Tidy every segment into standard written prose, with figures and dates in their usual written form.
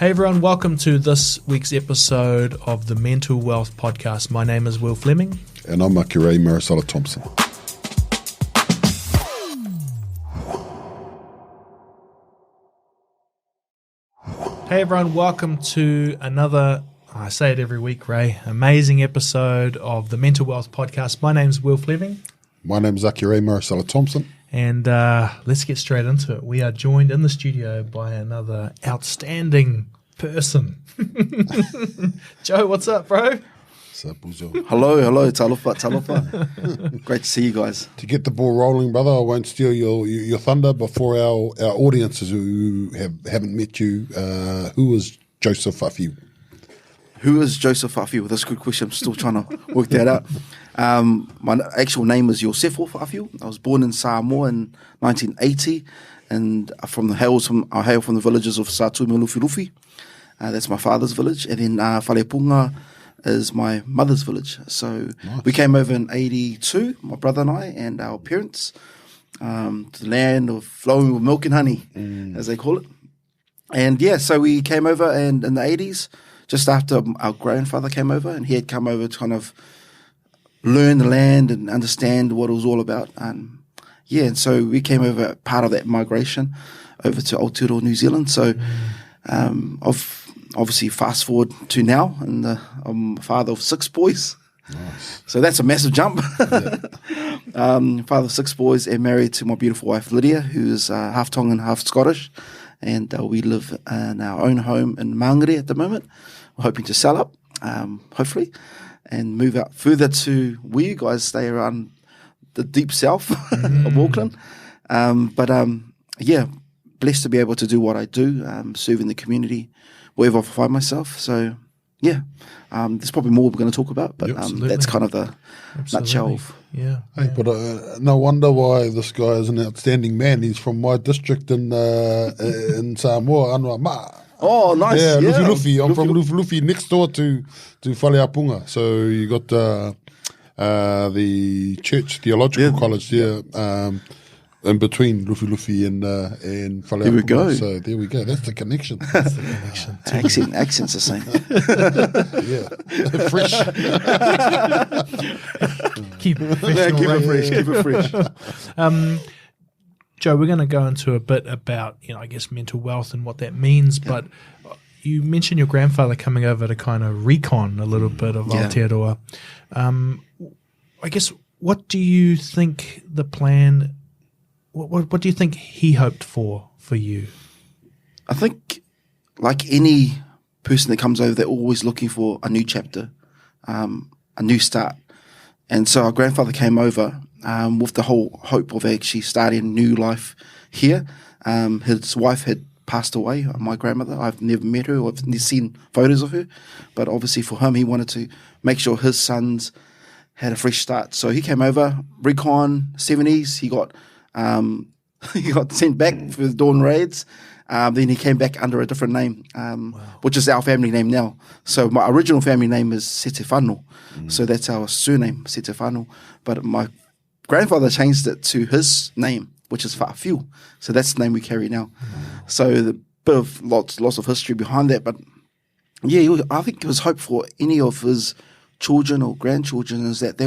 Hey everyone, welcome to this week's episode of the Mental Wealth Podcast. My name is Will Fleming. And I'm Akire Maricela Thompson. Hey everyone, welcome to another, I say it every week, Ray, amazing episode of the Mental Wealth Podcast. My name is Will Fleming. My name is Akire Maricela Thompson. And let's get straight into it. We are joined in the studio by another outstanding person. Joe, what's up, bro? What's up, Buzo? Hello, talofa. Great to see you guys. To get the ball rolling, brother, I won't steal your thunder, but for our audiences who haven't met you, who is Iosefo Fa'afiu? Who is Iosefo Fa'afiu? That's a good question. I'm still trying to work that out. My actual name is Iosefo Fa'afiu. I was born in Samoa in 1980, and I hail from the villages of Satu Lufi. That's my father's village, and then Whalepunga is my mother's village. So nice. We came over in 82, my brother and I, and our parents, to the land of flowing with milk and honey, as they call it. And yeah, so we came over, and in the 80s, just after our grandfather came over, and he had come over to kind of learn the land and understand what it was all about. And yeah, and so we came over, part of that migration over to Aotearoa, New Zealand. So obviously fast forward to now, and I'm a father of 6 boys. Nice. So that's a massive jump. Yeah. Father of 6 boys and married to my beautiful wife Lydia, who's half Tongan, half Scottish. And we live in our own home in Māngere at the moment. We're hoping to sell up, hopefully, and move out further to where you guys stay around the deep south of Auckland. Yeah, blessed to be able to do what I do, serving the community wherever I find myself. So, yeah, there's probably more we're going to talk about, but that's kind of the nutshell of. Yeah. Hey, but no wonder why this guy is an outstanding man. He's from my district in Samoa, Anua Ma. Oh, nice. Yeah, yeah. Lufi. I'm from Lufi, next door to Whalepunga. So you got the Church Theological College there, in between Lufi and Whalepunga. There we go. So there we go. That's the connection. Accent's the same. Yeah. Fresh. Keep it fresh. Keep it fresh. Joe, we're going to go into a bit about, I guess, mental wealth and what that means, but you mentioned your grandfather coming over to kind of recon a little bit of Aotearoa. I guess, what do you think the plan, what do you think he hoped for you? I think, like any person that comes over, they're always looking for a new chapter, a new start. And so our grandfather came over with the whole hope of actually starting a new life here. His wife had passed away, my grandmother. I've never met her or I've never seen photos of her. But obviously for him, he wanted to make sure his sons had a fresh start. So he came over, recon, 70s. He got sent back for the dawn raids. Then he came back under a different name, which is our family name now. So my original family name is Setefano. So that's our surname, Setefano. But my grandfather changed it to his name, which is Fa'afiu. So that's the name we carry now. So the bit of lots of history behind that. But yeah, I think it was hope for any of his children or grandchildren is that they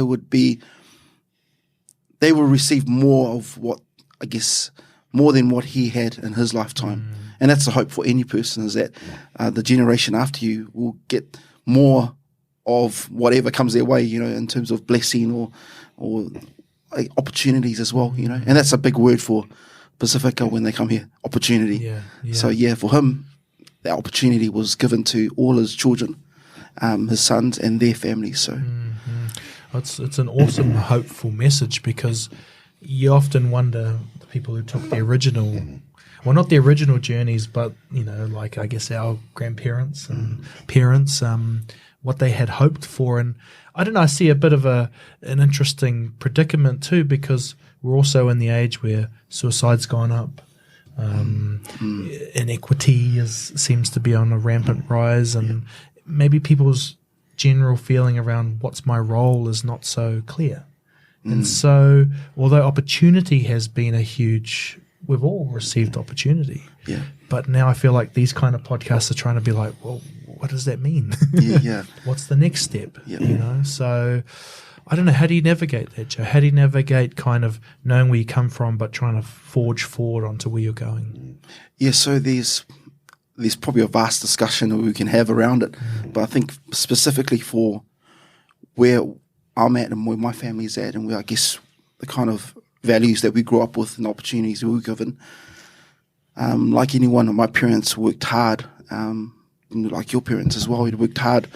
will receive more of what, I guess, more than what he had in his lifetime. And that's the hope for any person, is that the generation after you will get more of whatever comes their way, in terms of blessing or opportunities as well, And that's a big word for Pasifika when they come here, opportunity. Yeah. So yeah, for him, the opportunity was given to all his children, his sons and their families. So it's an awesome, hopeful message, because you often wonder the people who took the original, well, not the original journeys, but like I guess our grandparents and parents, what they had hoped for. And I don't know, I see a bit of an interesting predicament too, because we're also in the age where suicide's gone up. Inequity seems to be on a rampant rise, and maybe people's general feeling around what's my role is not so clear. And so, although opportunity has been a huge we've all received opportunity. Yeah. But now I feel like these kind of podcasts are trying to be like, well, what does that mean? Yeah. What's the next step? Yeah. You know, so I don't know. How do you navigate that, Joe? How do you navigate kind of knowing where you come from, but trying to forge forward onto where you're going? Yeah. So there's probably a vast discussion that we can have around it, but I think specifically for where I'm at and where my family's at, and where I guess the kind of values that we grew up with and opportunities we were given. Like anyone, my parents worked hard, like your parents as well. They worked hard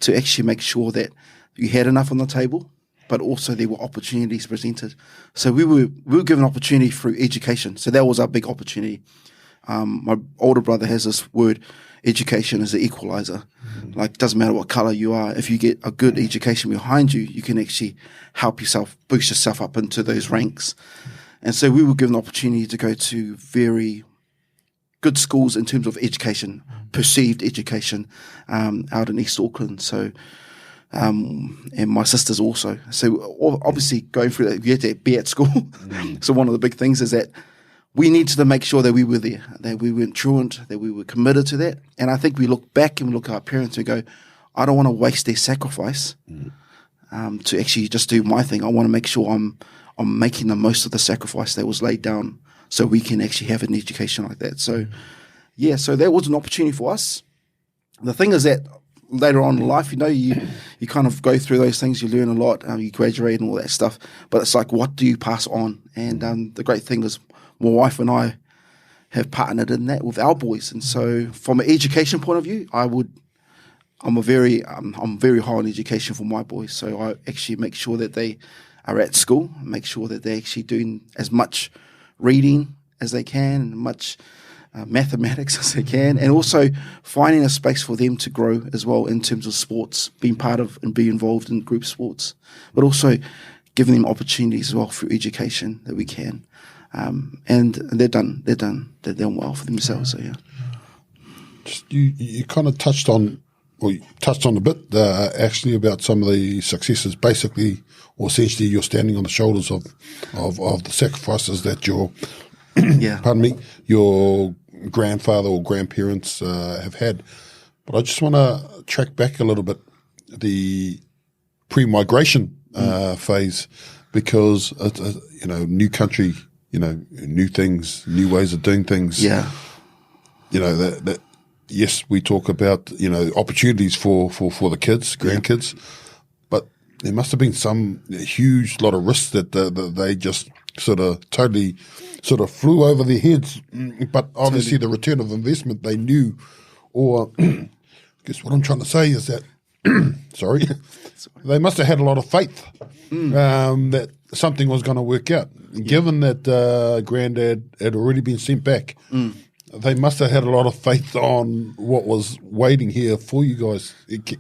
to actually make sure that you had enough on the table, but also there were opportunities presented. So we were given opportunity through education. So that was our big opportunity. My older brother has this word, education is the equalizer. Like, it doesn't matter what color you are. If you get a good education behind you, you can actually help yourself, boost yourself up into those ranks. And so we were given the opportunity to go to very good schools in terms of education, perceived education, out in East Auckland. So, and my sisters also. So obviously going through that, you had to be at school. So one of the big things is that we needed to make sure that we were there, that we weren't truant, that we were committed to that. And I think we look back and we look at our parents and go, I don't want to waste their sacrifice to actually just do my thing. I want to make sure I'm making the most of the sacrifice that was laid down so we can actually have an education like that. So, yeah, so that was an opportunity for us. The thing is that later on in life, you know, you kind of go through those things, you learn a lot, you graduate and all that stuff. But it's like, what do you pass on? And the great thing is, my wife and I have partnered in that with our boys, and so from an education point of view, I'm very high on education for my boys. So I actually make sure that they are at school, make sure that they're actually doing as much reading as they can, and much mathematics as they can, and also finding a space for them to grow as well in terms of sports, being part of and be involved in group sports, but also giving them opportunities as well through education that we can. And they've done well for themselves. So yeah. Just you kind of touched on a bit actually about some of the successes. Basically, or essentially, you're standing on the shoulders of the sacrifices that your your grandfather or grandparents have had. But I just want to track back a little bit the pre-migration phase, because new country. New things, new ways of doing things. Yeah. That yes, we talk about, opportunities for the kids, grandkids, but there must have been some huge lot of risks that they just sort of totally flew over their heads. But obviously the return of investment they knew, or I guess what I'm trying to say is that, sorry, they must have had a lot of faith that something was going to work out. Given that Grandad had already been sent back, they must have had a lot of faith on what was waiting here for you guys.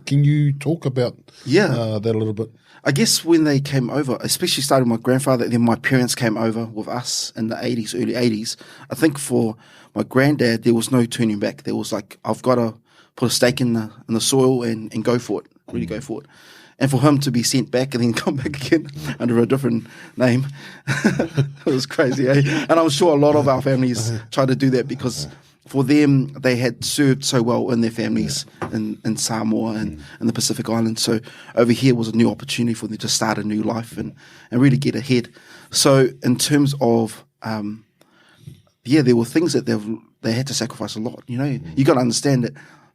Can you talk about that a little bit? I guess when they came over, especially starting with my grandfather, then my parents came over with us in the 80s, early 80s. I think for my granddad, there was no turning back. There was like, I've got to put a stake in the soil and go for it, really go for it. And for him to be sent back and then come back again under a different name, it was crazy, eh? And I'm sure a lot of our families tried to do that because for them, they had served so well in their families in Samoa and in the Pacific Islands. So over here was a new opportunity for them to start a new life and really get ahead. So in terms of, there were things that they had to sacrifice a lot. You got to understand that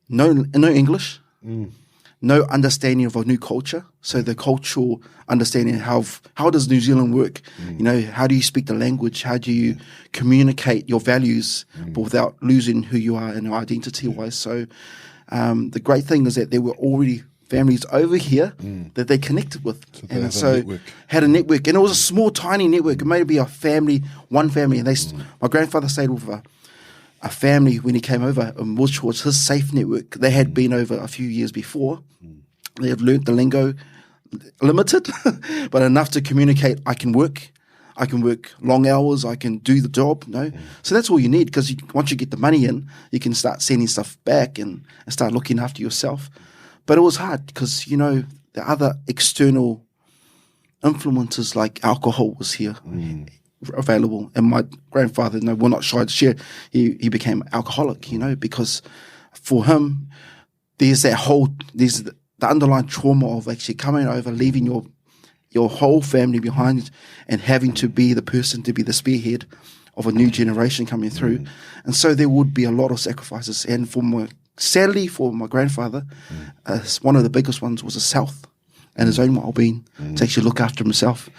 no English, no understanding of a new culture. So the cultural understanding of how does New Zealand work? How do you speak the language? How do you communicate your values but without losing who you are and identity-wise? So the great thing is that there were already families over here that they connected with. So had a network. And it was a small, tiny network. It may be a family, one family. And my grandfather stayed with a family when he came over, which was his safe network. They had been over a few years before. They had learnt the lingo, limited, but enough to communicate. I can work long hours. I can do the job. So that's all you need, because once you get the money in, you can start sending stuff back and start looking after yourself. But it was hard because the other external influences like alcohol was here. available. And my grandfather, will not shy to share, he became alcoholic, because for him, there's the underlying trauma of actually coming over, leaving your whole family behind and having to be the person to be the spearhead of a new generation coming through. And so there would be a lot of sacrifices. And sadly for my grandfather, one of the biggest ones was his health and his own well-being, to actually look after himself,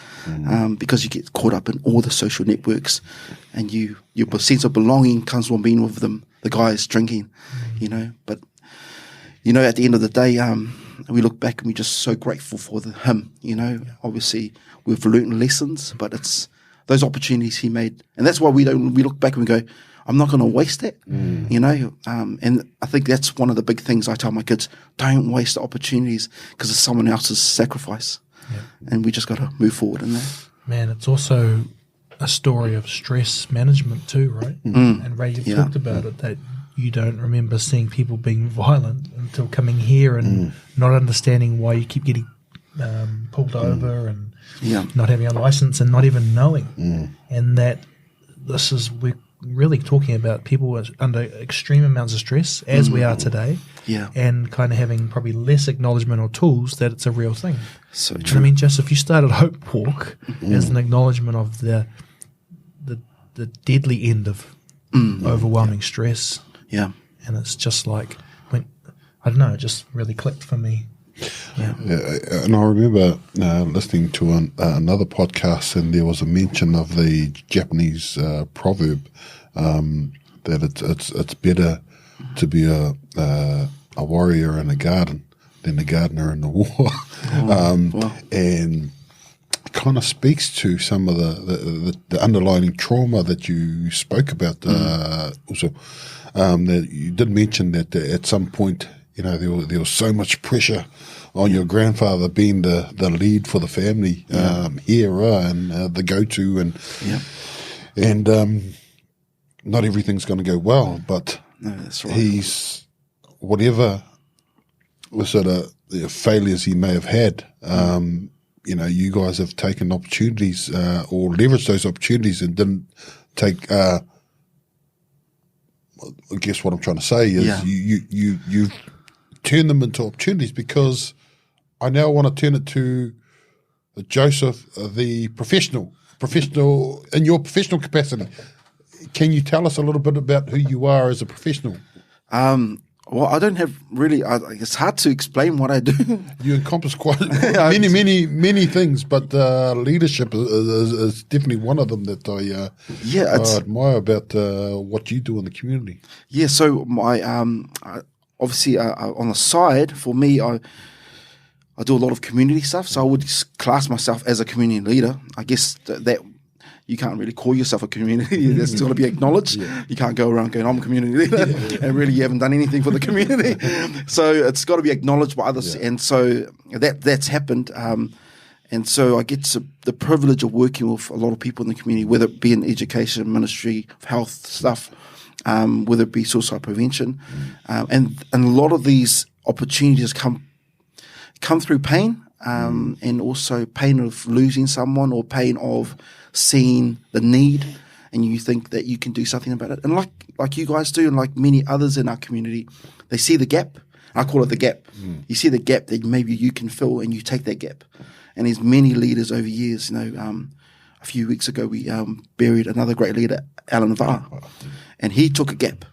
because you get caught up in all the social networks, and your sense of belonging comes from being with them, the guys drinking, But, at the end of the day, we look back and we're just so grateful for him, Obviously, we've learned lessons, but it's those opportunities he made. And that's why we look back and we go, I'm not going to waste that, and I think that's one of the big things I tell my kids: don't waste the opportunities because it's someone else's sacrifice, and we just got to move forward in that. Man, it's also a story of stress management too, right? And Ray, you've talked about it, that you don't remember seeing people being violent until coming here and not understanding why you keep getting pulled over and not having a license and not even knowing, and that we're really talking about people under extreme amounts of stress, as we are today, and kind of having probably less acknowledgement or tools that it's a real thing. So true. I mean, if you started HopeWalk as an acknowledgement of the deadly end of overwhelming stress, and it's just like, I don't know, it just really clicked for me. And I remember listening to another podcast, and there was a mention of the Japanese proverb that it's better to be a warrior in a garden than a gardener in the war. And kind of speaks to some of the underlying trauma that you spoke about. Also, that you did mention that at some point, there was so much pressure on your grandfather being the lead for the family here and the go-to, and not everything's going to go well, but that's right. He's whatever sort of failures he may have had. You guys have taken opportunities or leveraged those opportunities and didn't take. I guess what I'm trying to say is you've turned them into opportunities, because I now want to turn it to Joseph, the professional in your professional capacity. Can you tell us a little bit about who you are as a professional? Well, I don't have really. It's hard to explain what I do. You encompass quite many things, but leadership is definitely one of them that I admire about what you do in the community. Yeah. So my obviously on the side, for me, I do a lot of community stuff. So I would class myself as a community leader. I guess that you can't really call yourself a community. That's got to be acknowledged. You can't go around going, I'm a community leader, and really you haven't done anything for the community. So it's got to be acknowledged by others. And so that's happened. And so I get the privilege of working with a lot of people in the community, whether it be in education, ministry, health stuff, whether it be suicide prevention. And a lot of these opportunities come through pain, and also pain of losing someone, or pain of seeing the need, and you think that you can do something about it. And like you guys do, and like many others in our community, they see the gap. I call it the gap. You see the gap that maybe you can fill, and you take that gap. And there's many leaders over years. A few weeks ago we buried another great leader, Alan Var, and he took a gap.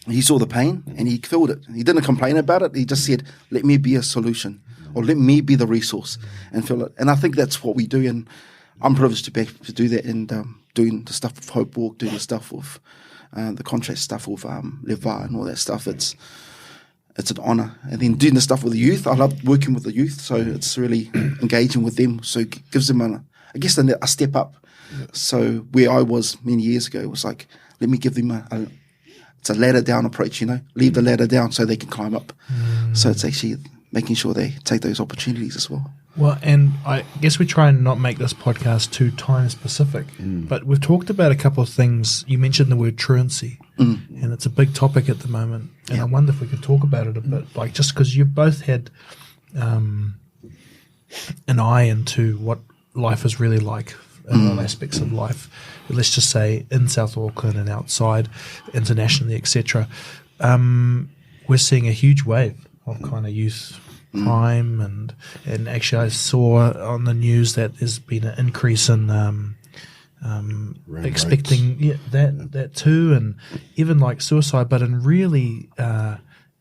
He saw the pain and he filled it. He didn't complain about it. He just said, "Let me be a solution, or let me be the resource," and fill it. And I think that's what we do. And I'm privileged to be able to do that, and doing the stuff with HopeWalk, doing the stuff with the contract stuff with Levar and all that stuff. It's an honour. And then doing the stuff with the youth. I love working with the youth, so it's really engaging with them. So it gives them a step up. Yeah. So where I was many years ago, it was like, let me give them it's a ladder down approach, leave the ladder down so they can climb up. So it's actually making sure they take those opportunities as well. Well, and I guess we try and not make this podcast too time specific, but we've talked about a couple of things. You mentioned the word truancy, and it's a big topic at the moment. And I wonder if we could talk about it a bit, like just because you've both had an eye into what life is really like in all aspects of life. Let's just say in South Auckland and outside, internationally, etc. We're seeing a huge wave of kind of youth crime, and actually I saw on the news that there's been an increase in expecting that too, and even like suicide, but in really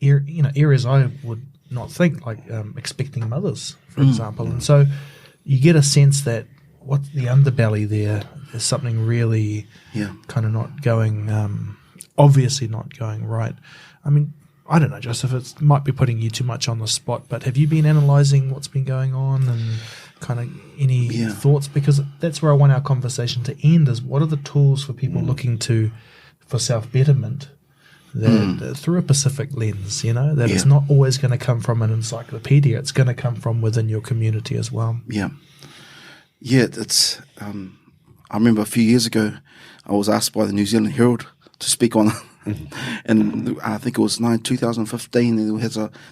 areas I would not think, like expecting mothers, for example. And so you get a sense that what's the underbelly there is something really kind of not going, obviously not going right. I mean, I don't know, Joseph, it might be putting you too much on the spot, but have you been analysing what's been going on and kind of any thoughts? Because that's where I want our conversation to end, is what are the tools for people looking for self-betterment that through a Pacific lens, that it's not always going to come from an encyclopedia, it's going to come from within your community as well. Yeah, it's I remember a few years ago I was asked by the New Zealand Herald to speak on and I think it was 2015,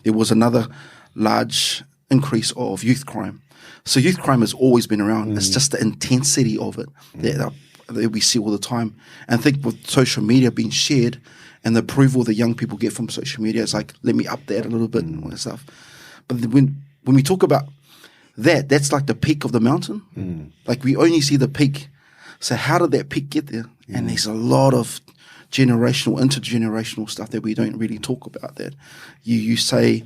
there was another large increase of youth crime. So youth crime has always been around. It's just the intensity of it that we see all the time. And I think with social media being shared and the approval that young people get from social media, it's like, let me up that a little bit and all that stuff. But when we talk about that's like the peak of the mountain. Like we only see the peak. So how did that peak get there? And there's a lot of generational, intergenerational stuff that we don't really talk about. That you say,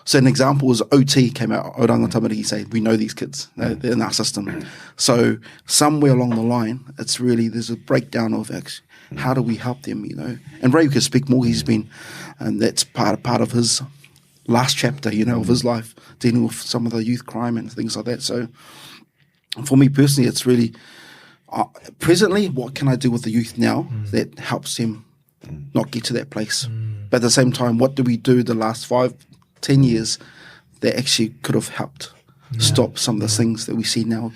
so an example is OT came out, Oranga Tamariki, say, we know these kids, they're in our system. So somewhere along the line, it's really, there's a breakdown of actually, how do we help them, And Ray could speak more, he's been, that's part of his last chapter, of his life, dealing with some of the youth crime and things like that. So for me personally, it's really, presently, what can I do with the youth now that helps them not get to that place? But at the same time, what do we do the last 5-10 years that actually could have helped stop some of the things that we see now?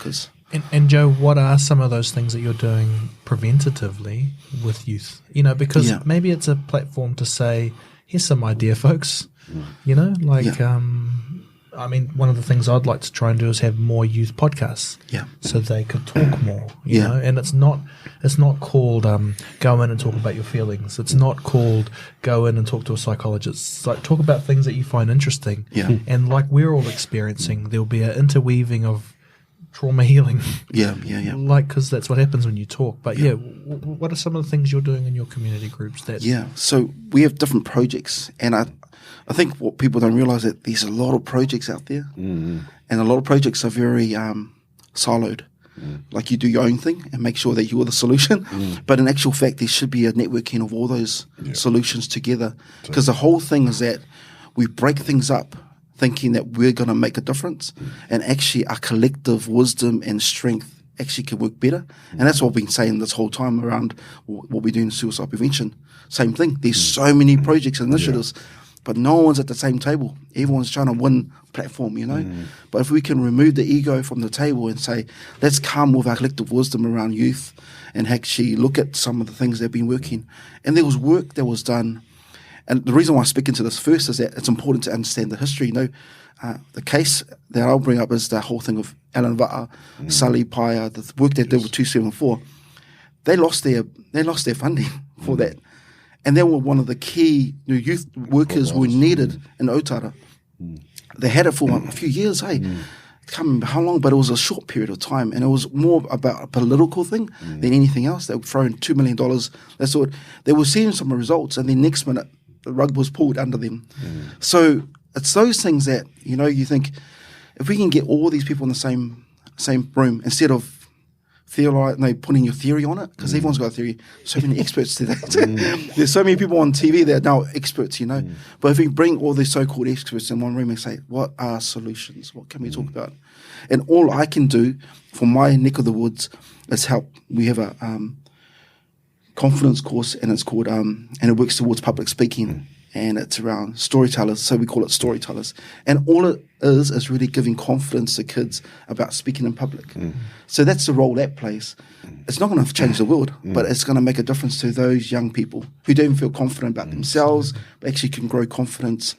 And Joe, what are some of those things that you're doing preventatively with youth? Because maybe it's a platform to say, here's some idea, folks. I mean, one of the things I'd like to try and do is have more youth podcasts, so they could talk more, you know. And it's not called go in and talk about your feelings. It's not called go in and talk to a psychologist. It's like talk about things that you find interesting. And like we're all experiencing, there'll be an interweaving of trauma healing. Like, because that's what happens when you talk. But what are some of the things you're doing in your community groups? So we have different projects, and I think what people don't realize that there's a lot of projects out there, and a lot of projects are very siloed. Like you do your own thing and make sure that you're the solution, but in actual fact, there should be a networking of all those solutions together. Because the whole thing is that we break things up, thinking that we're going to make a difference, and actually our collective wisdom and strength actually can work better. And that's what we've been saying this whole time around what we do in suicide prevention. Same thing. There's so many projects and initiatives. But no one's at the same table. Everyone's trying to win platform, But if we can remove the ego from the table and say, let's come with our collective wisdom around youth and actually look at some of the things that have been working. And there was work that was done. And the reason why I speak into this first is that it's important to understand the history. The case that I'll bring up is the whole thing of Alan Va'a, Sally Paia, the work they did with 274. They lost their funding for that. And they were one of the key youth workers we needed in Aotearoa. They had it for a few years, I can't remember how long, but it was a short period of time. And it was more about a political thing than anything else. They were throwing $2 million. That's what they were seeing some results, and then next minute the rug was pulled under them. So it's those things that, you think if we can get all these people in the same room instead of putting your theory on it, because everyone's got a theory. So many experts today. There's so many people on TV that are now experts, But if we bring all these so-called experts in one room and say, what are solutions? What can we talk about? And all I can do for my neck of the woods is help. We have a confidence course, and it's called, and it works towards public speaking. And it's around storytellers, so we call it storytellers. And all it is really giving confidence to kids about speaking in public. So that's the role that plays. It's not going to change the world, but it's going to make a difference to those young people who don't feel confident about themselves, but actually can grow confidence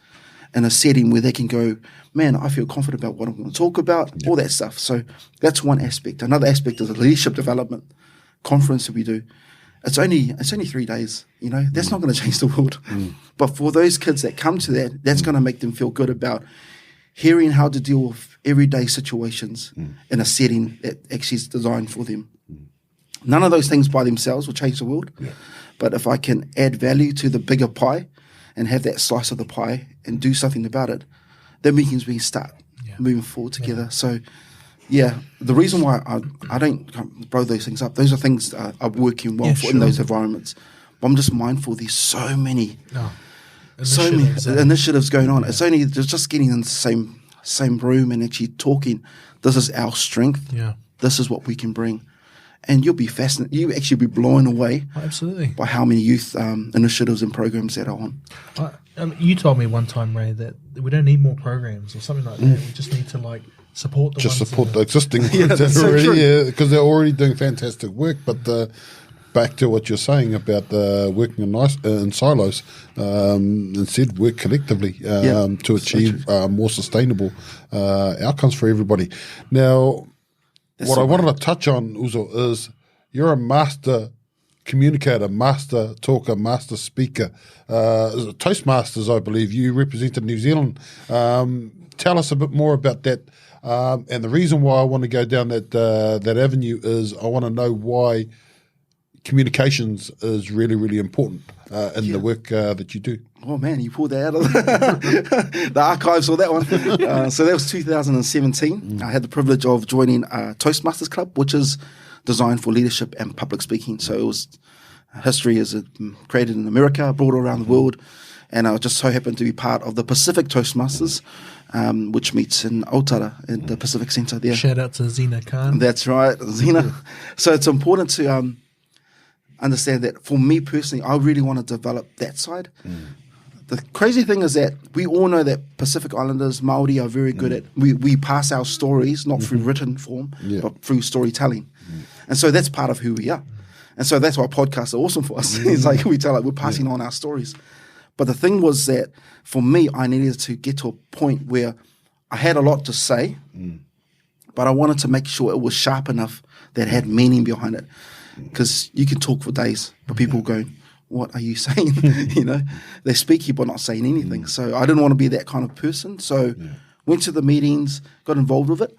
in a setting where they can go, man, I feel confident about what I'm going to talk about, all that stuff. So that's one aspect. Another aspect is the leadership development conference that we do. It's only 3 days, you know, that's not going to change the world. But for those kids that come to that, that's going to make them feel good about hearing how to deal with everyday situations in a setting that actually is designed for them. None of those things by themselves will change the world. But if I can add value to the bigger pie and have that slice of the pie and do something about it, then we can start moving forward together. So, the reason why I don't blow those things up, those are things that are working well in those environments. But I'm just mindful there's so many initiatives going on. It's only just getting in the same room and actually talking. This is our strength. This is what we can bring. And you'll be fascinated. You actually be blown away by how many youth initiatives and programs that are on. You told me one time, Ray, that we don't need more programs or something like that. We just need to support the existing ones already, because they're already doing fantastic work. But back to what you're saying about working in silos, instead work collectively to achieve more sustainable outcomes for everybody. Now, what I wanted to touch on, Uzo, is you're a master communicator, master talker, master speaker. Toastmasters, I believe. You represented New Zealand. Tell us a bit more about that. And the reason why I want to go down that avenue is I want to know why communications is really, really important in the work that you do. Oh, man, you pulled that out of the archives for that one. So that was 2017. I had the privilege of joining Toastmasters Club, which is designed for leadership and public speaking. So it was history is created in America, brought around the world. And I just so happened to be part of the Pacific Toastmasters, which meets in Aotearoa in the Pacific Centre there. Shout out to Zena Khan. That's right, Zena. So it's important to understand that for me personally, I really want to develop that side. The crazy thing is that we all know that Pacific Islanders, Māori, are very good at, we pass our stories, not through written form, but through storytelling. And so that's part of who we are. And so that's why podcasts are awesome for us. It's like we're passing on our stories. But the thing was that for me, I needed to get to a point where I had a lot to say, but I wanted to make sure it was sharp enough that it had meaning behind it. Because you can talk for days, but people go, what are you saying? You know, they're speaking but not saying anything. So I didn't want to be that kind of person. So went to the meetings, got involved with it.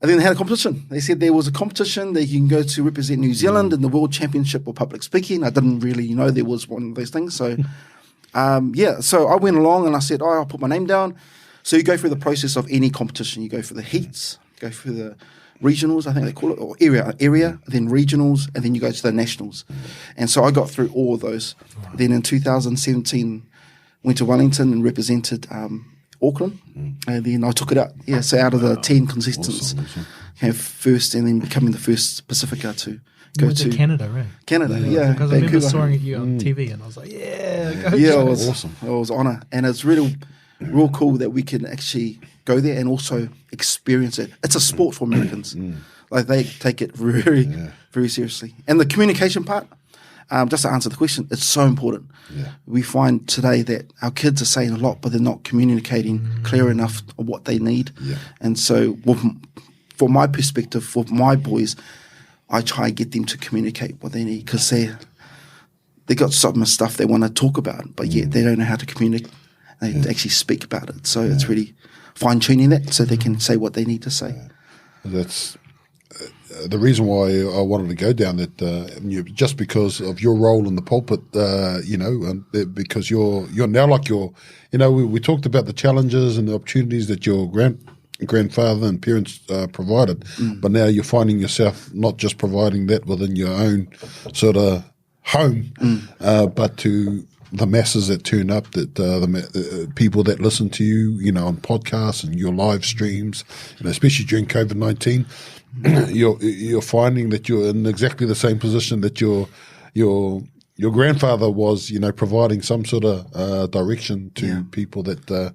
And then they had a competition. They said there was a competition that you can go to represent New Zealand in the World Championship of Public Speaking. I didn't really know there was one of those things. So, so I went along and I said, I'll put my name down. So you go through the process of any competition. You go through the heats, go through the regionals, I think they call it, or area, then regionals, and then you go to the nationals. And so I got through all of those. Then in 2017, went to Wellington and represented Auckland, and then I took it out. Yeah, so out of the 10 contestants, came first, and then becoming the first Pasifika to go to Canada, right? Canada, yeah. Because I remember seeing you on TV, and I was like, it was awesome. It was an honour, and it's really real cool that we can actually go there and also experience it. It's a sport for Americans. Like they take it very, very seriously. And the communication part, just to answer the question, it's so important. We find today that our kids are saying a lot, but they're not communicating clear enough of what they need. And so from my perspective, for my boys, I try and get them to communicate what they need because they got some stuff they want to talk about, but yet they don't know how to communicate. They actually speak about it. So it's really fine-tuning that so they can say what they need to say. That's the reason why I wanted to go down that, just because of your role in the pulpit, because you're now like we talked about the challenges and the opportunities that your grandfather and parents provided, but now you're finding yourself not just providing that within your own sort of home, but to the masses that turn up, that the people that listen to you, on podcasts and your live streams, especially during COVID-19, you're finding that you're in exactly the same position that your grandfather was, providing some sort of direction to people that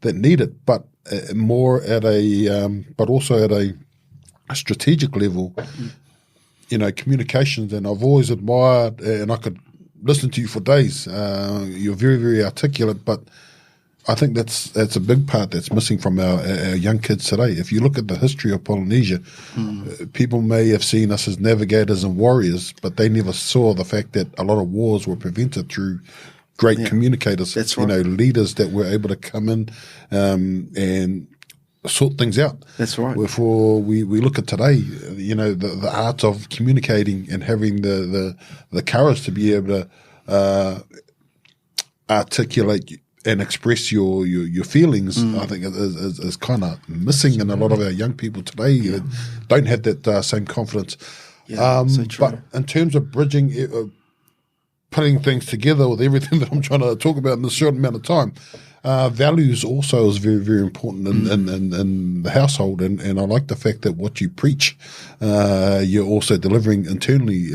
need it, but more at but also at a strategic level, communications. And I've always admired, and I could listen to you for days. You're very, very articulate, but I think that's a big part that's missing from our young kids today. If you look at the history of Polynesia, people may have seen us as navigators and warriors, but they never saw the fact that a lot of wars were prevented through great communicators. That's right. Leaders that were able to come in and sort things out. That's right. Wherefore we look at today, the art of communicating and having the courage to be able to articulate and express your feelings, I think is kind of missing in a lot of our young people today that don't have that same confidence. Yeah, so true. But in terms of bridging, putting things together with everything that I'm trying to talk about in this short amount of time, values also is very, very important in the household. And I like the fact that what you preach, you're also delivering internally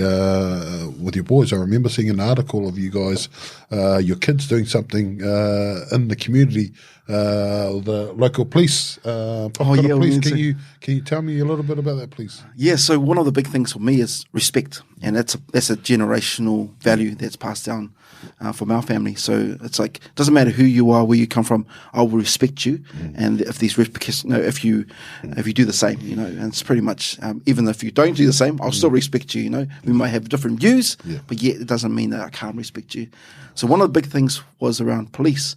with your boys. I remember seeing an article of you guys, your kids doing something in the community, the local police, Pukekohe police. Can you tell me a little bit about that, please? Yeah, so one of the big things for me is respect, and that's a generational value that's passed down from our family. So it's like, it doesn't matter who you are, where you come from, I will respect you, and if these if you do the same, and it's pretty much even if you don't do the same, I'll still respect you. We might have different views, but yet it doesn't mean that I can't respect you. So one of the big things was around police.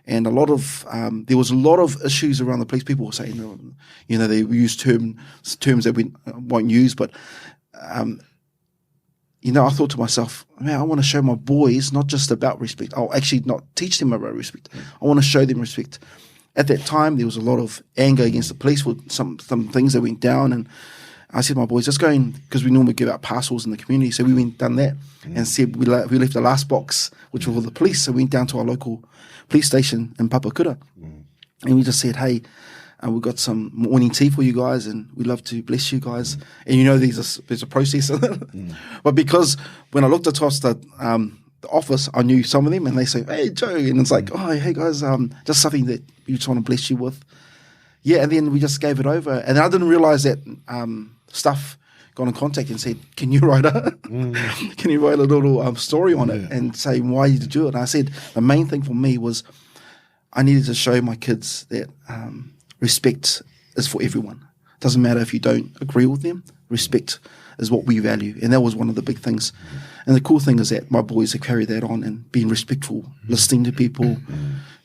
And a lot of there was a lot of issues around the police. People were saying, they use terms that we won't use. But I thought to myself, man, I want to show my boys not just about respect. I'll actually not teach them about respect. I want to show them respect. At that time, there was a lot of anger against the police with some things that went down. And I said to my boys, let's go in, because we normally give out parcels in the community. So we went and done that and said we left the last box, which was for the police. So we went down to our local police station in Papakura. And we just said, hey, we've got some morning tea for you guys, and we'd love to bless you guys. And there's a process. But because when I looked across the office, I knew some of them, and they say, hey, Joe. And it's like, oh, hey, guys, just something that we just want to bless you with. Yeah, and then we just gave it over. And I didn't realize that staff got in contact and said, can you write a little story on it and say why you did do it? And I said, the main thing for me was I needed to show my kids that respect is for everyone. It doesn't matter if you don't agree with them. Respect is what we value. And that was one of the big things. And the cool thing is that my boys have carried that on and being respectful, listening to people.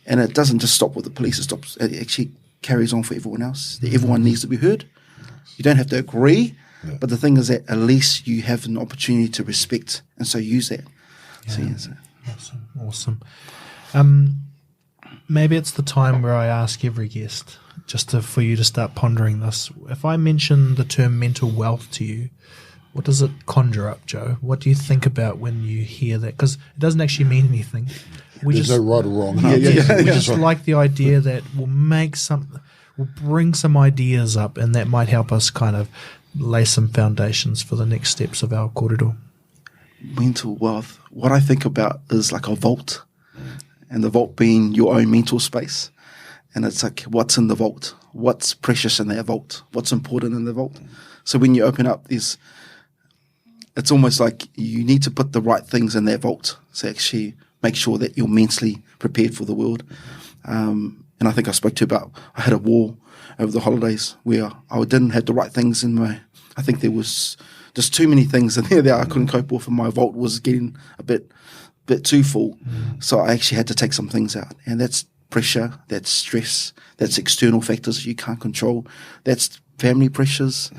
And it doesn't just stop with the police. It actually carries on for everyone else. Everyone needs to be heard. You don't have to agree. Yeah. But the thing is that at least you have an opportunity to respect, and so use that. Awesome. Maybe it's the time where I ask every guest, for you to start pondering this. If I mention the term mental wealth to you, what does it conjure up, Joe? What do you think about when you hear that? Because it doesn't actually mean anything. There's no right or wrong. We just like the idea that we'll bring some ideas up, and that might help us kind of lay some foundations for the next steps of our kōrero. Mental wealth. What I think about is like a vault, and the vault being your own mental space. And it's like, what's in the vault? What's precious in that vault? What's important in the vault? So when you open up, it's almost like you need to put the right things in that vault to actually make sure that you're mentally prepared for the world. And I think I spoke to you about, I had a war over the holidays where I didn't have the right things in I think there was just too many things in there that I couldn't cope with, and my vault was getting a bit too full. So I actually had to take some things out, and that's pressure, that's stress, that's external factors you can't control, that's family pressures,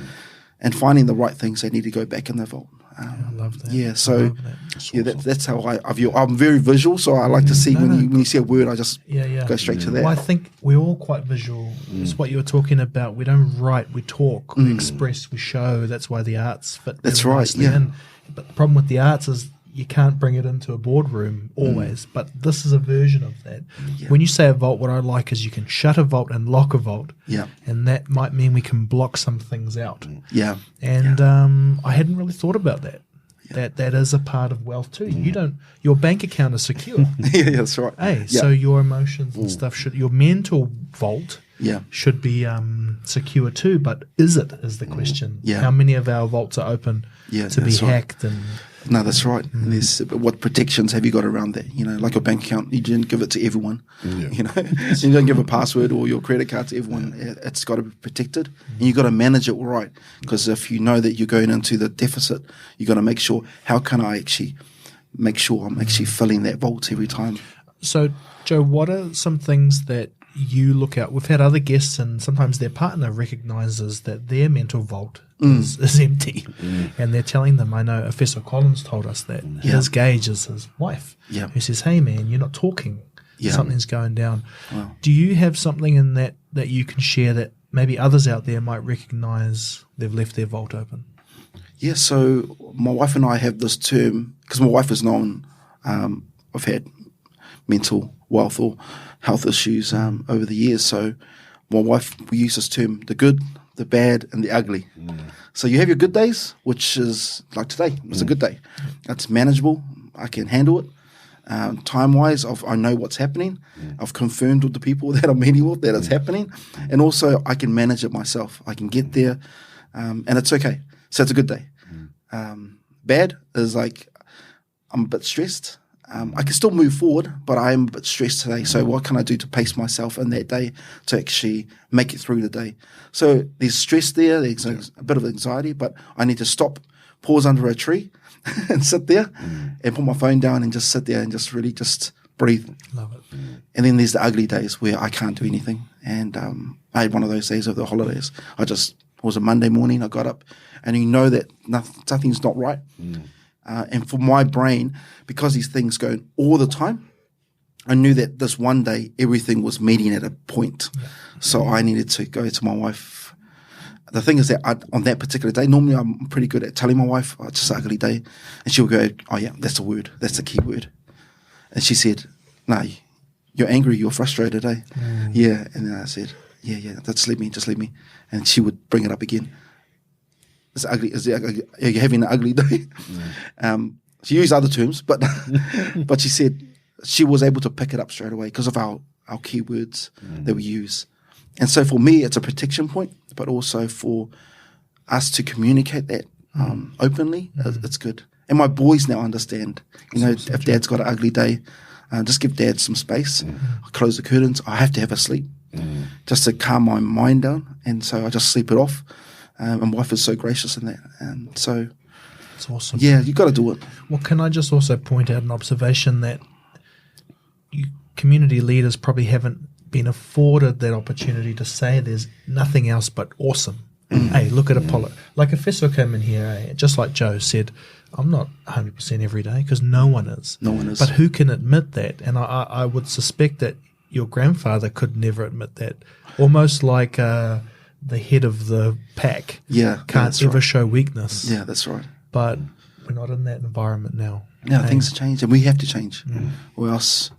and finding the right things that need to go back in the vault. I love that. Yeah, so that's how I view. I'm very visual, so I like to see when you see a word, I just go straight to that. Well, I think we're all quite visual. It's what you were talking about. We don't write, we talk, we express, we show. That's why the arts fit. That's right. Yeah. In. But the problem with the arts is you can't bring it into a boardroom always. But this is a version of that. Yeah. When you say a vault, what I like is you can shut a vault and lock a vault. Yeah. And that might mean we can block some things out. Yeah. And I hadn't really thought about that. Yeah. That is a part of wealth too. Your bank account is secure. Yeah, that's right. So your emotions and stuff your mental vault should be secure too. But is it? Is the question. Yeah. How many of our vaults are open to be hacked? And no, that's right. And there's what protections have you got around that? You know, like your bank account, you didn't give it to everyone. You know, you don't give a password or your credit card to everyone. It's got to be protected, and you got to manage it right. Because if you know that you're going into the deficit, you got to make sure, how can I actually make sure I'm actually filling that vault every time? So, Joe, what are some things that you look at? We've had other guests, and sometimes their partner recognises that their mental vault is empty, and they're telling them. I know Professor Collins told us that his gauge is his wife, who says, "Hey, man, you're not talking. Something's going down." Wow. Do you have something in that you can share that maybe others out there might recognise they've left their vault open? Yeah, so my wife and I have this term, because my wife has known I've had mental wealth or health issues over the years. So my wife, we use this term, the good, the bad, and the ugly. So you have your good days, which is like today. It's a good day. It's manageable. I can handle it. Time-wise, I know what's happening. I've confirmed with the people that I'm meeting with that it's happening. And also I can manage it myself. I can get there, and it's okay. So it's a good day. Bad is like I'm a bit stressed. I can still move forward, but I am a bit stressed today. So what can I do to pace myself in that day to actually make it through the day? So there's stress there, there's a bit of anxiety, but I need to stop, pause under a tree and sit there and put my phone down and just sit there and just really just breathe. Love it. And then there's the ugly days where I can't do anything. And I had one of those days over the holidays. It was a Monday morning, I got up and you know that nothing's not right. And for my brain, because these things go all the time, I knew that this one day everything was meeting at a point. So I needed to go to my wife. The thing is that on that particular day, normally I'm pretty good at telling my wife, oh, it's just an ugly day. And she'll go, oh yeah, that's the word. That's the key word. And she said, no, you're angry, you're frustrated, eh? Yeah. And then I said, yeah, just leave me. And she would bring it up again. It's ugly. Are you having an ugly day? She used other terms, but but she said she was able to pick it up straight away because of our keywords that we use. And so for me, it's a protection point, but also for us to communicate that openly, it's good. And my boys now understand, if Dad's got an ugly day, just give Dad some space. I close the curtains. I have to have a sleep just to calm my mind down. And so I just sleep it off. And wife is so gracious in that. And so it's awesome. Yeah, you got to do it. Well, can I just also point out an observation that community leaders probably haven't been afforded that opportunity to say there's nothing else but awesome. Hey, look at Apollo. Like if Fesso came in here, just like Joe said, I'm not 100% every day because no one is. No one is. But who can admit that? And I would suspect that your grandfather could never admit that. Almost like the head of the pack can't ever show weakness. Yeah, that's right. But we're not in that environment now. Yeah, things have changed, and we have to change. Or else,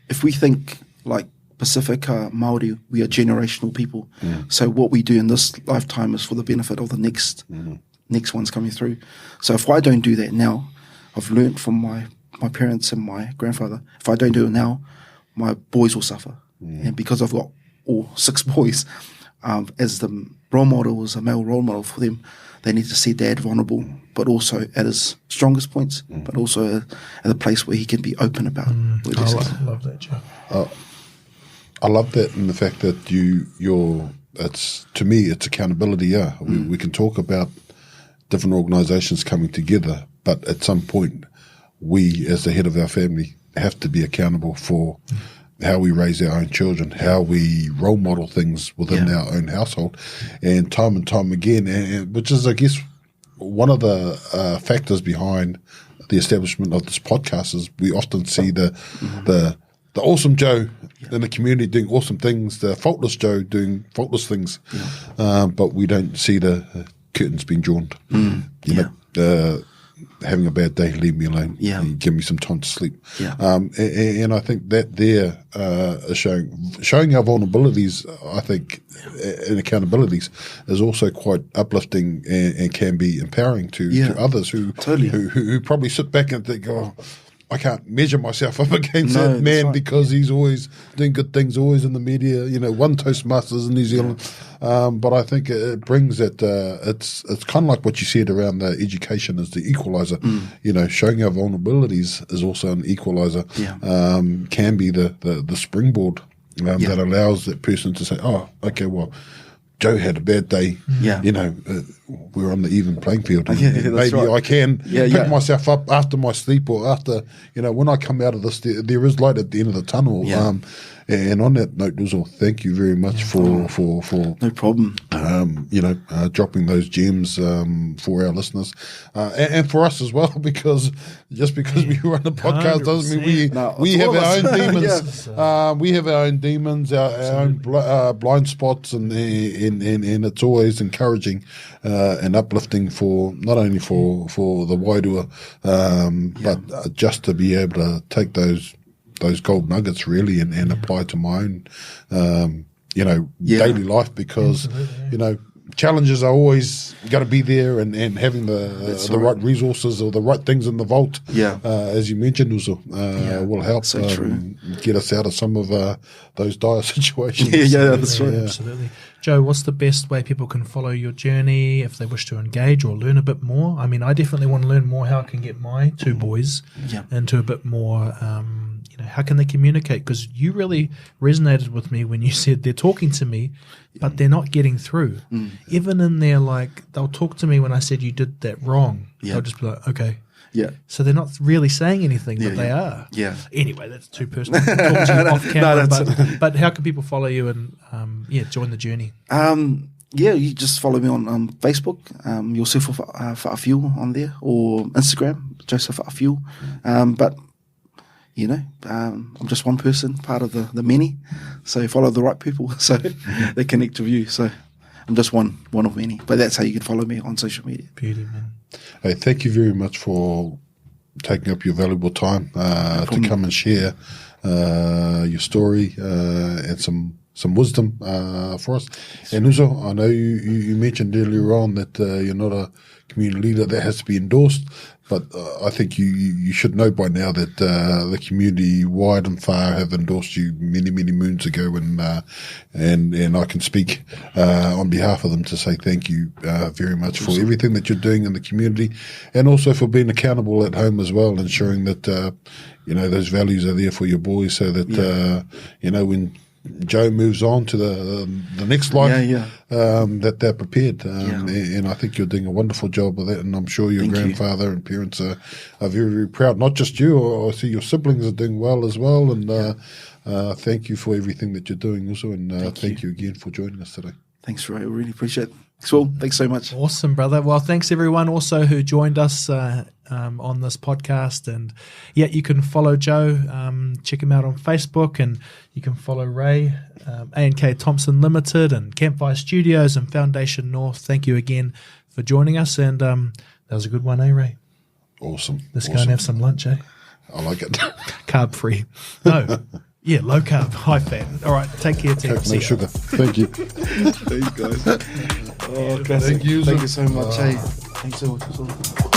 if we think like Pasifika Māori, we are generational people. So what we do in this lifetime is for the benefit of the next ones coming through. So if I don't do that now, I've learnt from my parents and my grandfather, if I don't do it now, my boys will suffer. And because I've got all 6 boys, as the role model, as a male role model for them, they need to see Dad vulnerable, but also at his strongest points, but also at a place where he can be open about. I love that, Joe. I love that in the fact that to me, it's accountability. Yeah, we can talk about different organisations coming together, but at some point, we as the head of our family have to be accountable for how we raise our own children, how we role model things within our own household, and time again, and which is, I guess, one of the factors behind the establishment of this podcast is we often see the awesome Joe in the community doing awesome things, the faultless Joe doing faultless things, but we don't see the curtains being drawn. Having a bad day, leave me alone. Give me some time to sleep. And I think that there is showing our vulnerabilities, I think, and accountabilities is also quite uplifting and can be empowering to others who probably sit back and think, oh, I can't measure myself up against No, that man right. because he's always doing good things, always in the media. Won Toastmasters in New Zealand, but I think it brings that. It's kind of like what you said around education is the equalizer. Showing our vulnerabilities is also an equalizer. Can be the springboard that allows that person to say, "Oh, okay, well, Joe had a bad day. We're on the even playing field. And maybe right. I can pick myself up after my sleep or after, when I come out of this, there is light at the end of the tunnel." And on that note, Uzo, thank you very much for No problem. dropping those gems for our listeners and for us as well, because just because we run a podcast doesn't mean we have our own demons. We have our own demons, our own blind spots, and it's always encouraging and uplifting for not only for the wairua, but just to be able to take those gold nuggets really and apply to my own daily life, because challenges are always going to be there, and having the right resources or the right things in the vault, as you mentioned, also will help get us out of some of those dire situations. That's right. Absolutely. Joe, what's the best way people can follow your journey if they wish to engage or learn a bit more? I mean, I definitely want to learn more how I can get my two boys into a bit more how can they communicate? Because you really resonated with me when you said they're talking to me, but they're not getting through. Even in their, they'll talk to me when I said you did that wrong. They'll just be like, okay. Yeah. So they're not really saying anything, but they are. Yeah. Anyway, that's too personal. I'll talk to you off camera, but how can people follow you and join the journey? You just follow me on Facebook, Iosefo Fa'afiu on there, or Instagram, Joseph Fa'afiu. But I'm just one person, part of the many. So follow the right people so they connect with you. So I'm just one of many. But that's how you can follow me on social media. Beauty, man. Hey, thank you very much for taking up your valuable time to come and share your story and some wisdom for us. And Uzo, I know you mentioned earlier on that you're not a community leader that has to be endorsed, but I think you should know by now that the community wide and far have endorsed you many, many moons ago, and I can speak on behalf of them to say thank you very much for everything that you're doing in the community, and also for being accountable at home as well, ensuring that those values are there for your boys, so that when Joe moves on to the next life, that they're prepared. And I think you're doing a wonderful job with that, and I'm sure your grandfather and parents are very, very proud. Not just you, I see your siblings are doing well as well, and thank you for everything that you're doing also, and thank you again for joining us today. Thanks, Ray. I really appreciate it. Thanks so much. Awesome, brother. Well, thanks everyone also who joined us on this podcast. And you can follow Joe, check him out on Facebook, and you can follow Ray, A&K Thompson Limited, and Campfire Studios and Foundation North. Thank you again for joining us. And that was a good one, Ray? Awesome. Let's go and have some lunch, I like it. Carb free. No. Yeah, low carb, high fat. All right, take care, team. No sugar. Thank you. Thanks, guys. Thank you so much. Thanks so much.